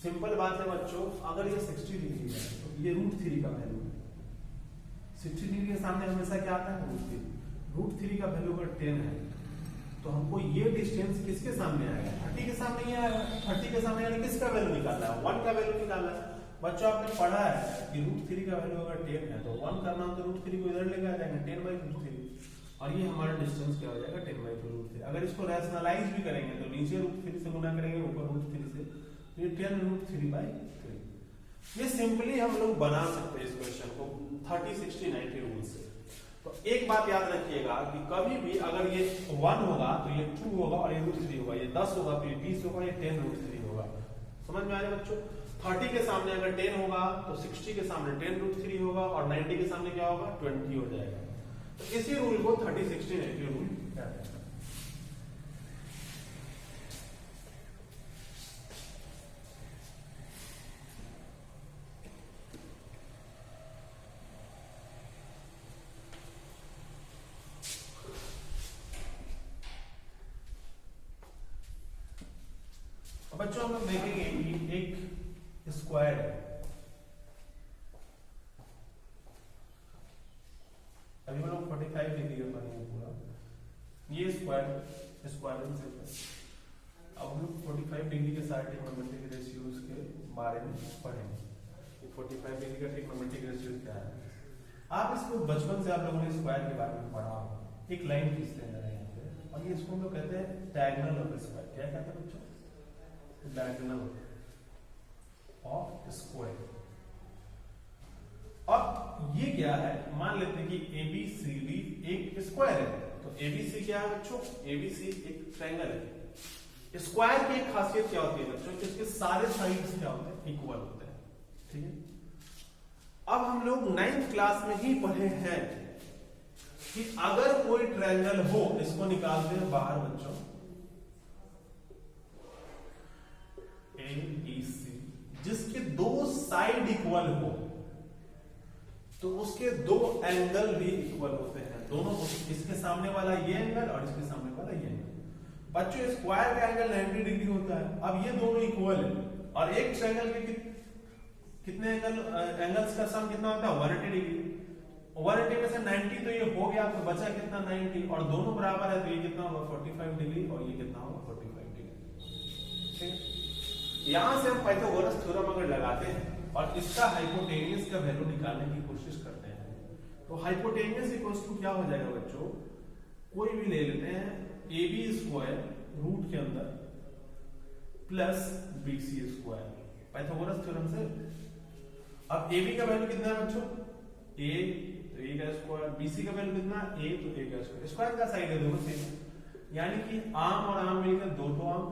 सिंपल बात है बच्चों, अगर ये 60 डिग्री है तो ये √3 का वैल्यू है, 60 डिग्री के सामने हमेशा क्या आता है √3 का वैल्यू अगर 10 है, तो हमको ये डिस्टेंस किसके सामने आएगा 30 के सामने ही आएगा। 30 के सामने यानी किसका वैल्यू निकालना है 1 का वैल्यू निकालना है। बच्चों आपने पढ़ा है कि √3 का वैल्यू अगर 10 है तो 1 करना हो तो √3 को इधर लेके आ जाएंगे 10/√3, और ये हमारा डिस्टेंस क्या हो जाएगा 10/√3। अगर इसको रैशनलाइज भी करेंगे तो नीचे √3 से गुना करेंगे, ऊपर √3 से, तो ये 10√3/3। ये सिंपली हम लोग बना सकते हैं इस क्वेश्चन को 30, 60, 90 रूल से। तो एक बात याद रखिएगा कि कभी भी अगर ये 1 होगा तो ये 2 होगा और ये √3 होगा, ये 10 होगा तो ये 20 होगा, ये 10√3 होगा। समझ में आ रहा है बच्चों? 30 के सामने अगर 10 होगा तो 60 के सामने 10√3 होगा, और 90 के सामने क्या होगा 20 हो जाएगा। तो इसी रूल को 30-60-90 रूल कहते हैं। बच्चों हम लोग देखेंगे कि एक स्क्वायर है, अभी हम लोग 45 डिग्री का पढ़ेंगे पूरा, ये स्क्वायर अब हम लोग 45 डिग्री के साथ ट्रिग्नोमेट्रिक रेशियोज के बारे में पढ़ेंगे। 45 डिग्री का ट्रिग्नोमेट्रिक रेशियो क्या है? आप इसको बचपन से आप लोगों ने स्क्वायर के बारे में पढ़ा होगा। एक लाइन खींचते हैं यहाँ पे, और ये इसको हम लोग कहते हैं डायगोनल ऑफ स्क्वायर। क्या कहते हैं बच्चों? Diagonal of square. अब ये क्या है? मान लेते हैं कि ABCD एक स्क्वायर है, तो ABC क्या है बच्चों? ABC एक ट्रायंगल है। स्क्वायर की एक खासियत क्या होती है बच्चों? कि इसके सारे साइड्स क्या होते हैं? इक्वल होते हैं। ठीक है, अब हम लोग 9th क्लास में ही पढ़े हैं कि अगर कोई ट्रायंगल हो, इसको निकालते हैं बाहर बच्चों, ABC, जिसके दो साइड इक्वल हो, तो उसके दो एंगल भी इक्वल होते हैं। दोनों, इसके सामने वाला ये एंगल और इसके सामने वाला ये एंगल। बच्चों स्क्वायर का एंगल 90 डिग्री होता है। अब ये दोनों इक्वल है, और एक ट्रायंगल के कितने एंगल्स का सम कितना होता है? 180 डिग्री। 180 में से 90 तो ये हो गया, तो बचा कितना? 90, और दोनों बराबर है, तो ये कितना होगा? 45 डिग्री, और ये कितना होगा? 45 डिग्री। ठीक है, यहां से हम पाइथागोरस थ्योरम अगर लगाते हैं और इसका हाइपोटेनियस का वैल्यू निकालने की कोशिश करते हैं, तो हाइपोटेनियस इक्वल्स टू क्या हो जाएगा बच्चों? कोई भी ले लेते हैं, AB स्क्वायर रूट के अंदर plus BC square, Pythagoras theorem से। अब AB का वैल्यू कितना है बच्चों? A, तो A का स्क्वायर। BC का वैल्यू कितना? A, तो A का स्क्वायर। स्क्वायर का साइड है दोनों सेम, यानी कि आम और आम मिलकर दो तो आम,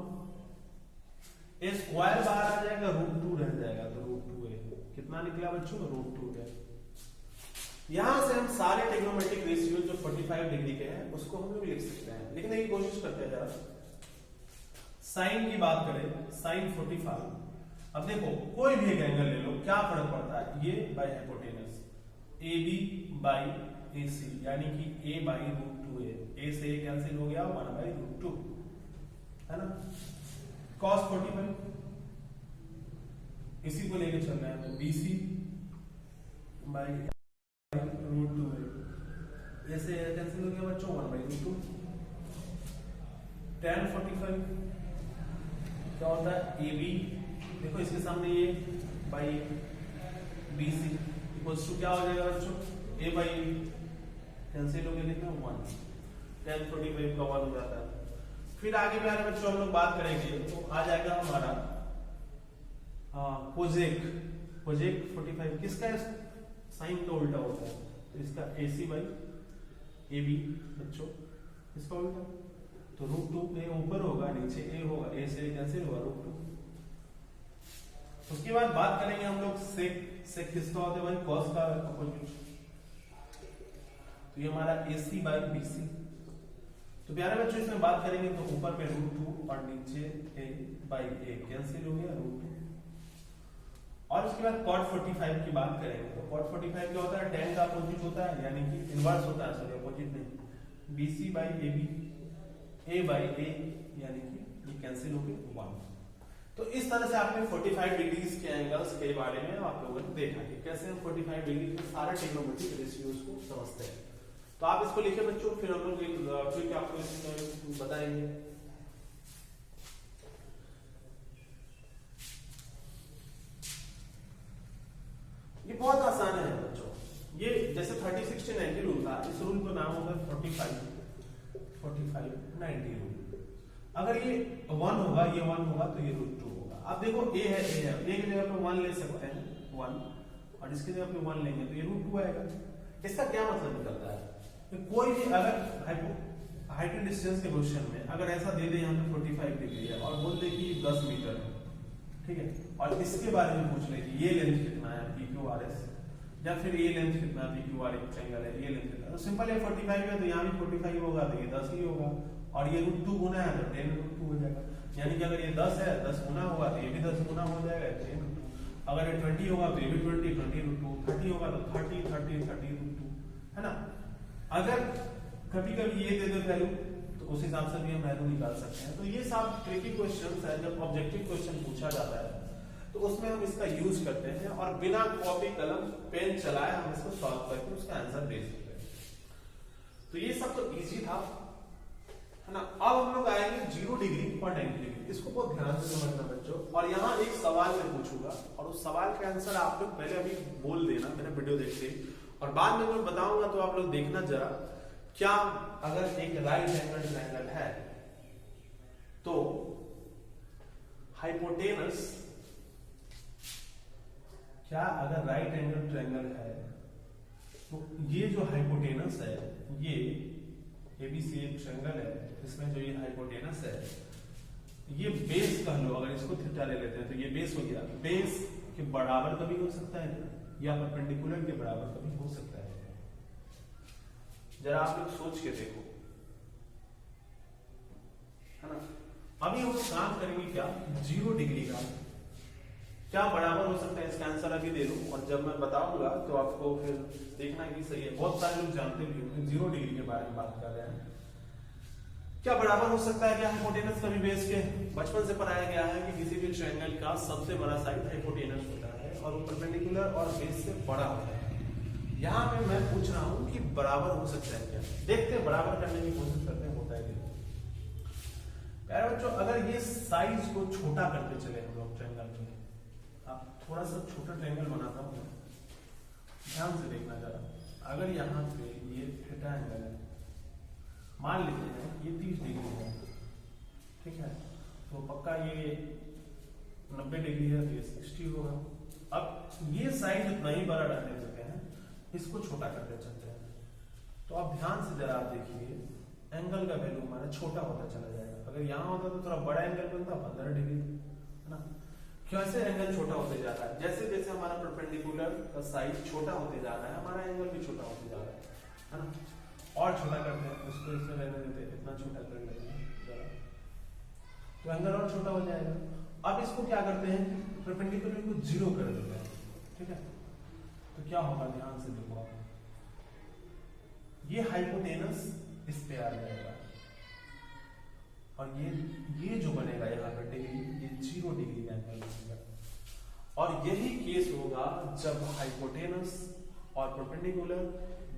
ए स्क्वायर बाहर आ जाएगा, √2 रह जाएगा, तो √2 है। कितना निकला बच्चों? √2 है। यहां से हम सारे ट्रिग्नोमेट्रिक रेशियो जो 45 डिग्री के हैं उसको हम लोग लिख सकते हैं, लेकिन एक कोशिश करते हैं जरा। साइन की बात करें, साइन 45। अब देखो कोई भी एक एंगल ले लो, क्या फर्क पड़ता है? ये by hypotenuse, AB by AC, यानी कि A बाई √2 है। A से A कैंसिल हो गया, 1/√2 है ना। cos 45 इसी को लेके चलना है, तो BC बाई √2 है। ऐसे कैंसिल हो गया बच्चों, 1/√2। tan 45 क्या होता है? AB, देखो इसके सामने ये बाई BC इक्वल्स टू क्या हो जाएगा बच्चों? A बाई कैंसिल हो गया, कितना? 1। tan 45 का 1 हो जाता है। फिर आगे भी आने बच्चों हम लोग बात करेंगे, तो आ जाएगा हमारा कोजेक 45। किसका है? साइन का उल्टा होता है, तो इसका AC बाई AB बच्चों, इसका उल्टा, तो √2 A ऊपर होगा, नीचे A होगा, A से कैंसिल होगा, √2। उसके बाद बात करेंगे हम लोग सेक किसका होता है भाई? कॉस का अपोजिट, तो ये हमारा AC बाई BC। तो प्यारे बच्चों इसमें बात करेंगे, तो ऊपर पे √2 और नीचे A बाई A कैंसिल हो गया, √2। और उसके बाद cot 45 की बात करेंगे, तो cot 45 क्या होता है? tan का अपोजिट होता है, यानी कि इनवर्स होता है, सॉरी अपोजिट नहीं। BC by AB, A by A, यानी कि ये कैंसिल हो गया 1। तो इस तरह से आपने 45 डिग्रीज के एंगल्स के बारे में आप लोगों ने देखा कि कैसे हम 45 डिग्री के सारे ट्रिग्नोमेट्रिक रेशियोज को समझते हैं। तो आप इसको लिखे बच्चों, फिर हम लोग ट्रिक आपको इसमें बताएंगे। ये बहुत आसान है बच्चों, ये जैसे 30-60-90 रूल था, इस रूल का नाम होगा 45-90 रूल। अगर ये 1 होगा, ये 1 होगा, तो ये √2 होगा। अब देखो A है, A है, A की जगह पे 1 ले सकते हैं 1, और इसकी जगह पे 1 लेंगे तो ये √2 आएगा। इसका क्या मतलब निकलता है? तो कोई भी अगर हाइट एंड डिस्टेंस के क्वेश्चन में अगर ऐसा दे दे यहाँ पे 45 डिग्री है और बोल दे कि 10 मीटर है, ठीक है, और इसके बारे में पूछ ले कि ये लेंथ कितना है PQRS, या फिर ये लेंथ कितना पी क्यू आर एक ट्रायंगल है, ये लेंथ कितना, तो सिंपल है 45 है तो यहाँ भी 45 होगा तो ये 10 ही होगा, और ये √2 गुना है तो 10√2 हो जाएगा, यानी कि अगर ये 10 है 10 गुना होगा तो ये भी 10 गुना हो जाएगा 10√2, अगर ये 20 होगा तो ये भी 20 20√2, 30 होगा तो 30 है ना। अगर कभी कभी ये दे दे वैल्यू तो उस हिसाब से भी हम वैल्यू निकाल सकते हैं। तो ये सब ट्रिकी क्वेश्चंस है, जब ऑब्जेक्टिव क्वेश्चन पूछा जाता है तो उसमें हम इसका यूज करते हैं और बिना कॉपी कलम पेन चलाए हम इसको सॉल्व करके उसका आंसर दे सकते हैं। तो ये सब तो इजी था, है ना। अब हम लोग आएंगे 0 डिग्री और 90 डिग्री, इसको बहुत ध्यान से समझना बच्चों। और यहाँ एक सवाल मैं पूछूंगा और उस सवाल का आंसर आप लोग पहले अभी बोल देना मेरा वीडियो देखते, और बाद में मैं बताऊंगा तो आप लोग देखना जरा, क्या अगर एक राइट एंगल ट्रायंगल है तो हाइपोटेनस, क्या अगर राइट एंगल ट्रायंगल है तो ये जो हाइपोटेनस है, ये एबीसी एक ट्रायंगल है, इसमें जो ये हाइपोटेनस है, ये बेस कह लो, अगर इसको थीटा ले लेते हैं तो ये बेस हो गया, बेस के बराबर कभी हो सकता है या परपेंडिकुलर के बराबर कभी हो सकता है, जरा आप लोग सोच के देखो, है ना। अभी हम काम करेंगे क्या 0 डिग्री का क्या बराबर हो सकता है, इसका आंसर अभी दे दूं और जब मैं बताऊंगा तो आपको फिर देखना कि सही है। बहुत सारे लोग जानते भी होंगे 0 डिग्री के बारे में बात कर रहे हैं, क्या बराबर हो सकता है क्या हाइपोटेनस कभी बेस के। बचपन से पढ़ाया गया है कि किसी भी ट्रायंगल का सबसे बड़ा साइड हाइपोटेनस होता है और वो परपेंडिकुलर और बेस से बड़ा होता है। यहाँ पे मैं पूछ रहा हूँ कि बराबर हो सकता है क्या, देखते हैं बराबर करने की कोशिश करते हैं होता है क्या। प्यारे बच्चों, अगर ये साइज को छोटा करते चले हम लोग ट्रायंगल में, आप थोड़ा सा छोटा ट्रायंगल बनाता हूँ, ध्यान से देखना जरा। अगर यहाँ पे ये थीटा एंगल है, मान लेते हैं ये 30 डिग्री है, ठीक है, तो पक्का ये 90 डिग्री है तो ये 60 होगा। अब ये साइज इतना ही बड़ा डालने देते हैं, इसको छोटा करते चलते हैं, तो अब ध्यान से जरा आप देखिए एंगल का वैल्यू हमारा छोटा होता चला जाएगा। अगर यहाँ होता तो थोड़ा बड़ा एंगल बनता 15 डिग्री, है ना। कैसे एंगल छोटा होते जा रहा है, जैसे जैसे हमारा परपेंडिकुलर का साइज छोटा होते जा रहा है हमारा एंगल भी छोटा होते जा रहा है ना। और छोटा करते हैं, उसको इससे रहने देते हैं, इतना छोटा कर लेते हैं जरा, तो एंगल और छोटा हो जाएगा। अब इसको क्या करते हैं, परपेंडिकुलर को 0 कर देते हैं, ठीक है, तो क्या होगा ध्यान से देखो आप, ये हाइपोटेनस इस पे आ जाएगा और ये जो बनेगा यहाँ पर डिग्री, ये 0 डिग्री का एंगल बनेगा। और यही केस होगा जब हाइपोटेनस और परपेंडिकुलर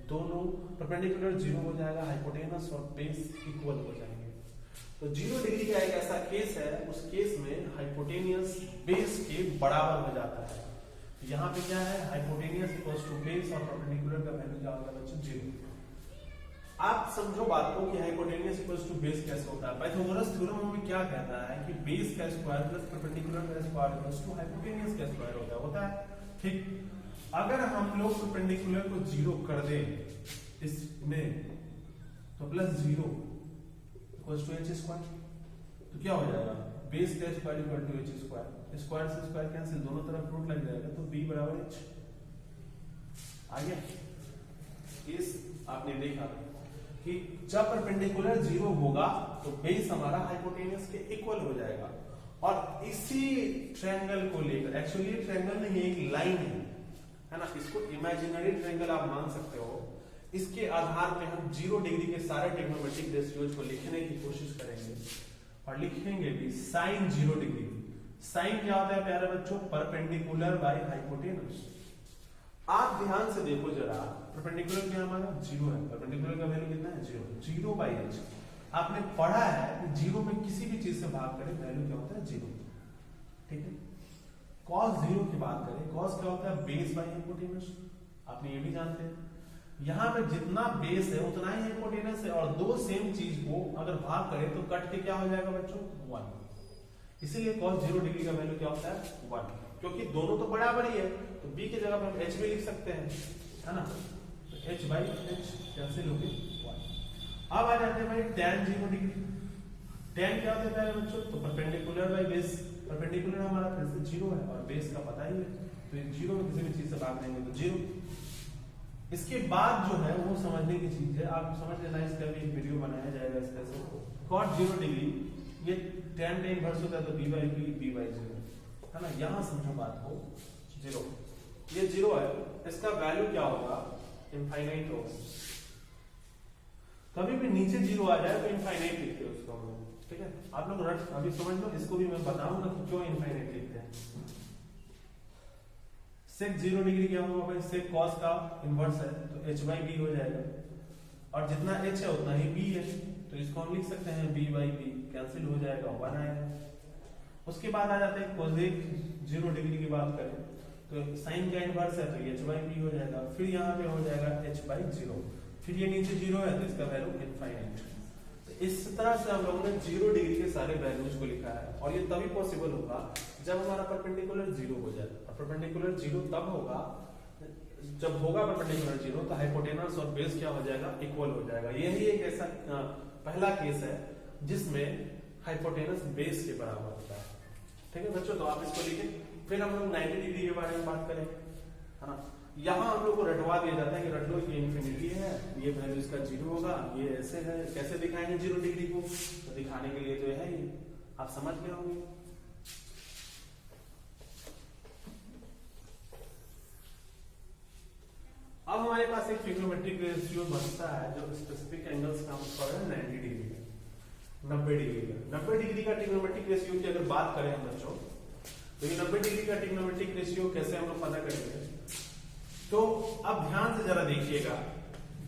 दोनों, परपेंडिकुलर 0 हो जाएगा, हाइपोटेनस और बेस इक्वल हो जाएंगे। तो 0 डिग्री का एक ऐसा केस है, उस केस में हाइपोटेनियस बेस के बराबर हो जाता है। यहाँ पे क्या है, हाइपोटेनियस इक्वल्स टू बेस और परपेंडिकुलर का वैल्यू क्या होगा बच्चों 0। आप समझो बात को कि हाइपोटेनियस इक्वल्स टू बेस कैसे होता है। पाइथागोरस थ्योरम हमें क्या कहता है कि बेस का स्क्वायर प्लस परपेंडिकुलर का स्क्वायर इक्वल्स टू हाइपोटेनियस का स्क्वायर होता है, ठीक। अगर हम लोग परपेंडिकुलर को 0 कर दें इसमें तो plus 0 equals to h square, तो क्या हो जाएगा, बेस का square equal to h square, square से स्क्वायर कैंसिल, दोनों तरफ रूट लग जाएगा, तो b बराबर h आ गया। इस आपने देखा कि जब परपेंडिकुलर 0 होगा तो बेस हमारा हाइपोटेनियस के इक्वल हो जाएगा। और इसी ट्रायंगल को लेकर, एक्चुअली ट्रायंगल नहीं एक लाइन है ना, इसको इमेजिनरी ट्रायंगल आप मान सकते हो। इसके आधार पे हम 0 डिग्री के सारे ट्रिग्नोमेट्रिक रेशियोज को लिखने की कोशिश करेंगे और लिखेंगे भी साइन 0 डिग्री। साइन क्या होता है प्यारे बच्चों, परपेंडिकुलर बाय हाइपोटेनस। आप ध्यान से देखो जरा, परपेंडिकुलर क्या हमारा 0 है, परपेंडिकुलर का वैल्यू कितना है 0, 0 बाई h। आपने पढ़ा है कि 0 में किसी भी चीज से भाग करें वैल्यू क्या होता है 0, ठीक है। cos 0 की बात करें, cos क्या होता है बेस बाई हाइपोटेनस, आपने ये भी जानते हैं। यहाँ पे जितना बेस है उतना ही हाइपोटेनस है, और दो सेम चीज को अगर भाग करें तो कट के क्या हो जाएगा बच्चों 1। इसीलिए cos 0 डिग्री का वैल्यू क्या होता है 1, क्योंकि दोनों तो बराबर ही है, तो b की जगह पर हम h भी लिख सकते हैं, है ना। तो h बाई h कैंसिल हो गई 1। अब आ जाते हैं भाई tan 0 डिग्री। tan क्या होता है बच्चों, तो परपेंडिकुलर बाई बेस, परपेंडिकुलर हमारा फिर से 0 है और बेस का पता ही है तो जीरो में किसी भी चीज से भाग देंगे तो जीरो। इसके बाद जो है वो समझने की चीज है, आप समझ लेना, इसका भी एक वीडियो बनाया जाएगा इसका से। cot 0 डिग्री ये tan का इनवर्स होता है तो b by p b by 0 है ना। यहां समझो बात को, जीरो, ये जीरो है, इसका वैल्यू क्या होगा, इनफाइनाइट होगा। कभी भी नीचे जीरो आ जाए तो इनफाइनाइट लिखते हैं उसको हम लोग, ठीक है। आप लोग रट अभी समझ लो, इसको भी मैं बताऊंगा कि क्यों इनफाइनाइट लिखते हैं। sec 0 डिग्री क्या होगा भाई, sec cos का इनवर्स है तो h by b हो जाएगा, और जितना h है उतना ही b है, तो इसको हम लिख सकते हैं b by b, कैंसिल हो जाएगा, 1 आएगा। उसके बाद आ जाते हैं cosec 0 डिग्री की बात करें तो sin का इनवर्स है तो h by b हो जाएगा, फिर यहाँ पे हो जाएगा h by 0, फिर ये नीचे 0 है तो इसका वैल्यू इनफाइनाइट। तो इस तरह से हम लोगों ने 0 डिग्री के सारे वैल्यूज को लिखा है, और ये तभी पॉसिबल होगा जब हमारा परपेंडिकुलर 0 हो जाए। और परपेंडिकुलर 0 तब होगा जब होगा परपेंडिकुलर 0 तो हाइपोटेनस और बेस क्या हो जाएगा, इक्वल हो जाएगा। यही एक ऐसा पहला केस है जिसमें हाइपोटेनस बेस के बराबर होता है, ठीक है बच्चों। तो आप इसको लिखें, फिर हम लोग 90 डिग्री के बारे में बात करेंगे, है ना। यहाँ हम लोग को रटवा दिया जाता है कि रट लो ये इन्फिनिटी है, ये वैल्यू इसका 0 होगा, ये ऐसे है। कैसे दिखाएंगे 0 डिग्री को, तो दिखाने के लिए तो है ही, आप समझ गए होंगे। अब हमारे पास एक ट्रिग्नोमेट्रिक रेशियो बनता है जो स्पेसिफिक एंगल्स का मतलब है 90 डिग्री का, 90 डिग्री का। 90 डिग्री का ट्रिग्नोमेट्रिक रेशियो की अगर बात करें हम बच्चों, तो ये 90 डिग्री का ट्रिग्नोमेट्रिक रेशियो कैसे हम लोग पता करेंगे, तो अब ध्यान से जरा देखिएगा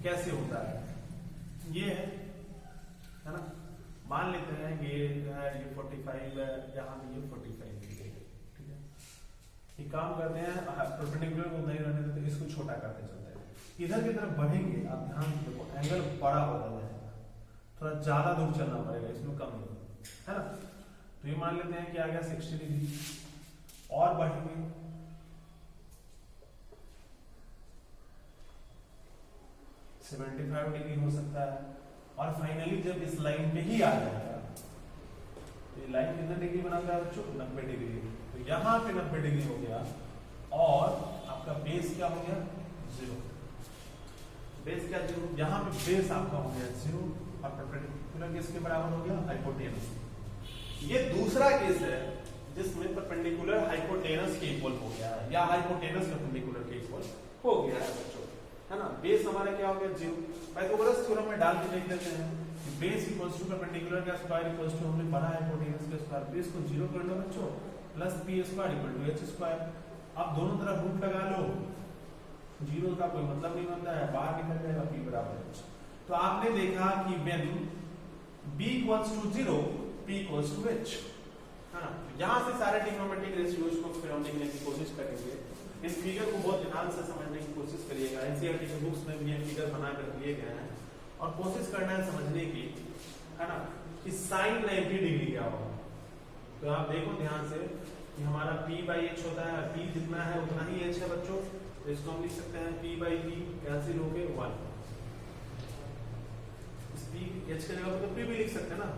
कैसे होता है। ये है ना, मान लेते हैं कि ये है, ये 45 है, यहाँ पे ये 45 डिग्री है, ठीक है। ये काम करते हैं, परपेंडिकुलर को नहीं रहने देते, इसको छोटा करते चलते हैं। इधर की तरफ बढ़ेंगे, आप ध्यान से देखो, एंगल बड़ा होता जाएगा, थोड़ा ज्यादा दूर चलना पड़ेगा, इसमें कम नहीं, है ना। तो ये मान लेते हैं कि आ गया 60 डिग्री, और बढ़ेंगे 75 डिग्री हो सकता है, और फाइनली जब इस लाइन पे ही आ जाएगा, तो ये लाइन कितने डिग्री बनाता है बच्चों, 90 डिग्री। तो यहाँ पे 90 डिग्री हो गया, और आपका बेस क्या हो गया, 0। बेस क्या 0, यहाँ पे बेस आपका हो गया 0, और परपेंडिकुलर किसके बराबर हो गया, हाइपोटेनस। ये दूसरा केस है जिसमें परपेंडिकुलर हाइपोटेनस के इक्वल हो गया है, या हाइपोटेनस परपेंडिकुलर के इक्वल हो गया है बच्चों, है ना। बेस हमारा क्या हो गया 0। पाइथागोरस थ्योरम में डाल के देख लेते हैं, बेस इक्वल्स टू परपेंडिकुलर का स्क्वायर इक्वल्स टू, हमने पढ़ा है हाइपोटेनस का स्क्वायर। बेस को 0 कर लो बच्चों, plus p square equal to h square. अब दोनों तरफ रूट लगा लो, 0 का कोई मतलब नहीं बनता है, बाहर निकल जाएगा p बराबर h। तो आपने देखा कि when b equals to 0 p equals to h, है ना। यहां से सारे ट्रिग्नोमेट्रिक रेशियोज को फिर हम देखने की कोशिश करेंगे। इस फिगर को बहुत ध्यान से समझने की कोशिश करिएगा, एनसीईआरटी के बुक्स में भी ये फिगर बना कर दिए गए हैं, और कोशिश करना है समझने की, है ना, कि sin 90 डिग्री क्या होगा। तो आप देखो ध्यान से कि हमारा p by h होता है, p जितना है उतना ही h है बच्चों, तो इसको हम लिख सकते हैं p by p, कैंसिल हो गए 1। इस p h के जगह पर तो p भी लिख सकते हैं ना।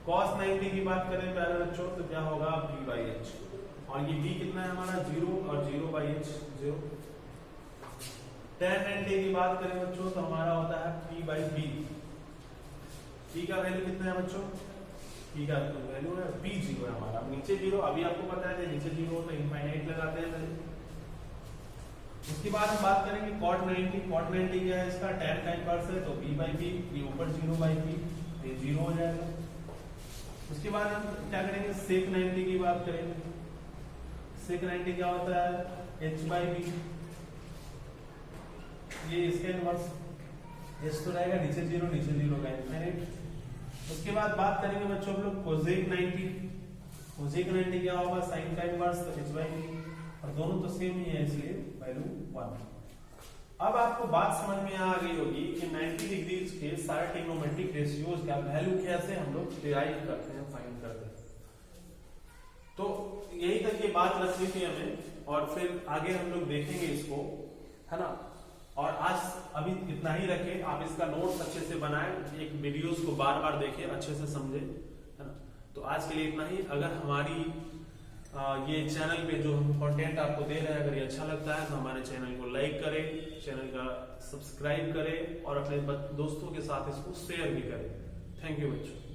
cos 90 की बात करें प्यारे बच्चों तो क्या होगा, p by h, और ये b कितना है हमारा 0, और 0 by h 0। tan 90 की बात करें बच्चों तो हमारा होता है p by b। p का वैल्यू कितना है बच्चों, p का वैल्यू है b 0 है हमारा, नीचे 0, अभी आपको पता है कि नीचे 0 हो तो इनफाइनाइट लगाते हैं। उसके बाद हम बात करेंगे cot 90। cot 90 क्या है, इसका tan का इनवर्स है तो b by b, ये ऊपर 0 by b, ये 0 हो जाएगा। उसके बाद हम क्या करेंगे, sec 90 की बात करेंगे। sec 90 क्या होता है, h by b, ये इसका इनवर्स, h तो रहेगा नीचे 0, नीचे 0 का इनफाइनाइट। उसके बाद बात करेंगे बच्चों हम लोग cosec 90। cosec 90 क्या होगा, sin का इनवर्स तो h by b, और दोनों तो सेम ही है इसलिए वैल्यू 1। अब आपको बात समझ में आ गई होगी कि 90 डिग्री के सारे ट्रिग्नोमेट्रिक रेशियोज का वैल्यू कैसे हम लोग डिराइव करते हैं, फाइंड करते हैं। तो यही तक ये बात रखनी थी हमें, और फिर आगे हम लोग देखेंगे इसको, है ना। और आज अभी इतना ही रखें, आप इसका नोट्स अच्छे से बनाएं, एक वीडियोस को बार बार देखें, अच्छे से समझें, है ना। तो आज के लिए इतना ही। अगर हमारी ये चैनल पे जो हम कंटेंट आपको दे रहे हैं, अगर ये अच्छा लगता है तो हमारे चैनल को लाइक करें, चैनल का सब्सक्राइब करें और अपने दोस्तों के साथ इसको शेयर भी करें। थैंक यू बच्चों।